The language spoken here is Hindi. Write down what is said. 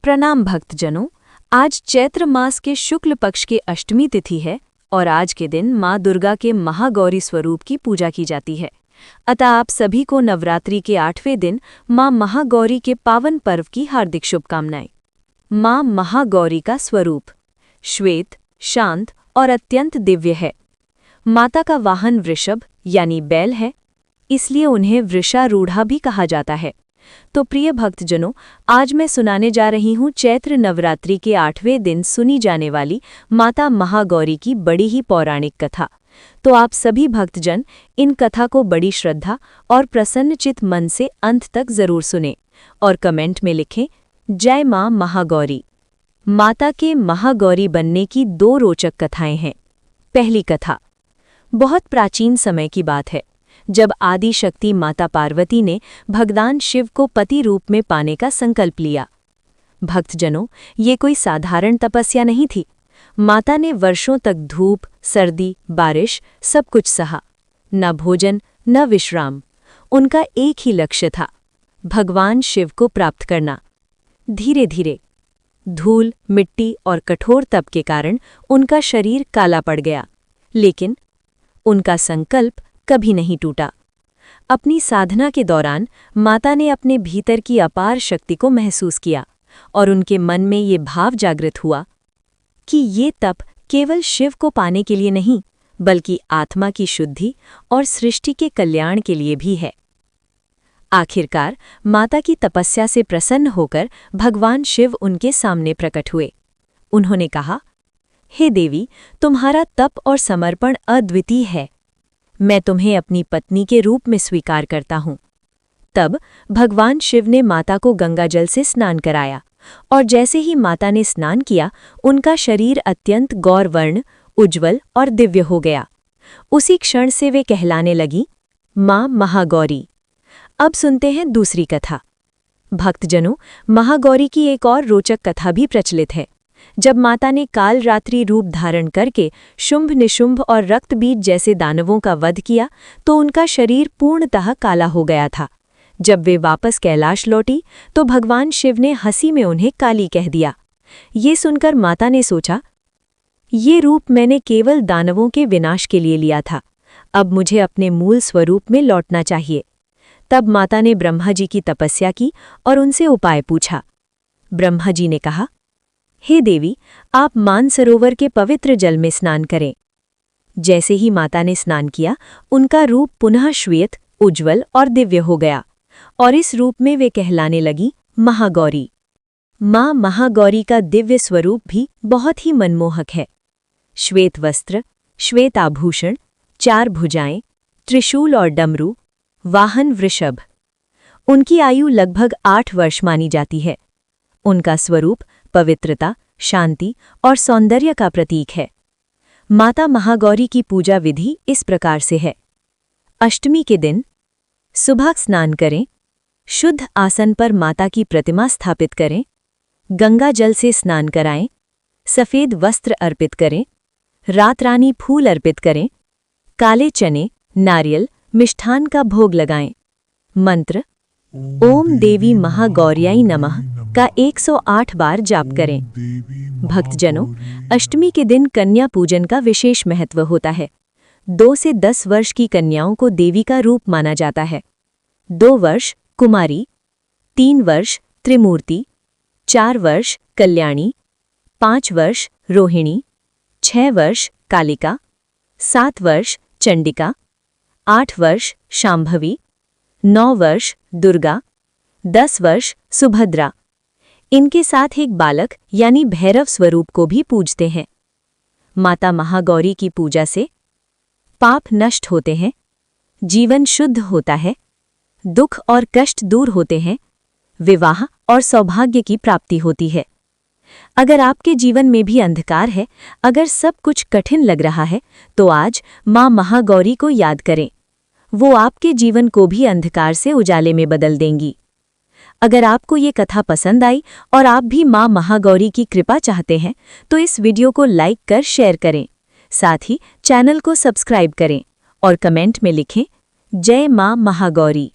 प्रणाम भक्तजनों। आज चैत्र मास के शुक्ल पक्ष की अष्टमी तिथि है और आज के दिन माँ दुर्गा के महागौरी स्वरूप की पूजा की जाती है। अतः आप सभी को नवरात्रि के 8वें दिन माँ महागौरी के पावन पर्व की हार्दिक शुभकामनाएं। माँ महागौरी का स्वरूप श्वेत, शांत और अत्यंत दिव्य है। माता का वाहन वृषभ यानी बैल है, इसलिए उन्हें वृषारूढ़ा भी कहा जाता है। तो प्रिय भक्तजनों, आज मैं सुनाने जा रही हूँ चैत्र नवरात्रि के 8वें दिन सुनी जाने वाली माता महागौरी की बड़ी ही पौराणिक कथा। तो आप सभी भक्तजन इन कथा को बड़ी श्रद्धा और प्रसन्नचित मन से अंत तक जरूर सुनें और कमेंट में लिखें जय माँ महागौरी। माता के महागौरी बनने की 2 रोचक कथाएं हैं। पहली कथा बहुत प्राचीन समय की बात है, जब आदि शक्ति माता पार्वती ने भगवान शिव को पति रूप में पाने का संकल्प लिया। भक्तजनों, ये कोई साधारण तपस्या नहीं थी। माता ने वर्षों तक धूप, सर्दी, बारिश सब कुछ सहा, न भोजन न विश्राम। उनका एक ही लक्ष्य था, भगवान शिव को प्राप्त करना। धीरे धीरे धूल, मिट्टी और कठोर तप के कारण उनका शरीर काला पड़ गया, लेकिन उनका संकल्प कभी नहीं टूटा। अपनी साधना के दौरान माता ने अपने भीतर की अपार शक्ति को महसूस किया और उनके मन में ये भाव जागृत हुआ कि ये तप केवल शिव को पाने के लिए नहीं, बल्कि आत्मा की शुद्धि और सृष्टि के कल्याण के लिए भी है। आखिरकार माता की तपस्या से प्रसन्न होकर भगवान शिव उनके सामने प्रकट हुए। उन्होंने कहा, हे देवी, तुम्हारा तप और समर्पण अद्वितीय है। मैं तुम्हें अपनी पत्नी के रूप में स्वीकार करता हूँ। तब भगवान शिव ने माता को गंगाजल से स्नान कराया और जैसे ही माता ने स्नान किया, उनका शरीर अत्यंत गौरवर्ण, उज्ज्वल और दिव्य हो गया। उसी क्षण से वे कहलाने लगी माँ महागौरी। अब सुनते हैं दूसरी कथा। भक्तजनों, महागौरी की एक और रोचक कथा भी प्रचलित है। जब माता ने काल रात्रि रूप धारण करके शुंभ, निशुंभ और रक्तबीज जैसे दानवों का वध किया, तो उनका शरीर पूर्णतः काला हो गया था। जब वे वापस कैलाश लौटी, तो भगवान शिव ने हंसी में उन्हें काली कह दिया। ये सुनकर माता ने सोचा, ये रूप मैंने केवल दानवों के विनाश के लिए लिया था, अब मुझे अपने मूल स्वरूप में लौटना चाहिए। तब माता ने ब्रह्मा जी की तपस्या की और उनसे उपाय पूछा। ब्रह्मा जी ने कहा, हे देवी, आप मानसरोवर के पवित्र जल में स्नान करें। जैसे ही माता ने स्नान किया, उनका रूप पुनः श्वेत, उज्ज्वल और दिव्य हो गया और इस रूप में वे कहलाने लगी महागौरी। माँ महागौरी का दिव्य स्वरूप भी बहुत ही मनमोहक है। श्वेत वस्त्र, श्वेत आभूषण, 4 भुजाएं, त्रिशूल और डमरू, वाहन वृषभ। उनकी आयु लगभग 8 वर्ष मानी जाती है। उनका स्वरूप पवित्रता, शांति और सौंदर्य का प्रतीक है। माता महागौरी की पूजा विधि इस प्रकार से है। अष्टमी के दिन सुबह स्नान करें, शुद्ध आसन पर माता की प्रतिमा स्थापित करें, गंगा जल से स्नान कराएं, सफ़ेद वस्त्र अर्पित करें, रात रानी फूल अर्पित करें, काले चने, नारियल, मिष्ठान का भोग लगाएं। मंत्र ओम देवी महागौर्याई नमः का 108 बार जाप करें। भक्तजनों, अष्टमी के दिन कन्या पूजन का विशेष महत्व होता है। 2 से 10 वर्ष की कन्याओं को देवी का रूप माना जाता है। 2 वर्ष कुमारी, 3 वर्ष त्रिमूर्ति, 4 वर्ष कल्याणी, 5 वर्ष रोहिणी, 6 वर्ष कालिका, 7 वर्ष चंडिका, 8 वर्ष शांभवी, 9 वर्ष दुर्गा, 10 वर्ष सुभद्रा। इनके साथ एक बालक यानी भैरव स्वरूप को भी पूजते हैं। माता महागौरी की पूजा से पाप नष्ट होते हैं, जीवन शुद्ध होता है, दुख और कष्ट दूर होते हैं, विवाह और सौभाग्य की प्राप्ति होती है। अगर आपके जीवन में भी अंधकार है, अगर सब कुछ कठिन लग रहा है, तो आज माँ महागौरी को याद करें। वो आपके जीवन को भी अंधकार से उजाले में बदल देंगी। अगर आपको ये कथा पसंद आई और आप भी माँ महागौरी की कृपा चाहते हैं, तो इस वीडियो को लाइक कर शेयर करें। साथ ही चैनल को सब्सक्राइब करें और कमेंट में लिखें जय माँ महागौरी।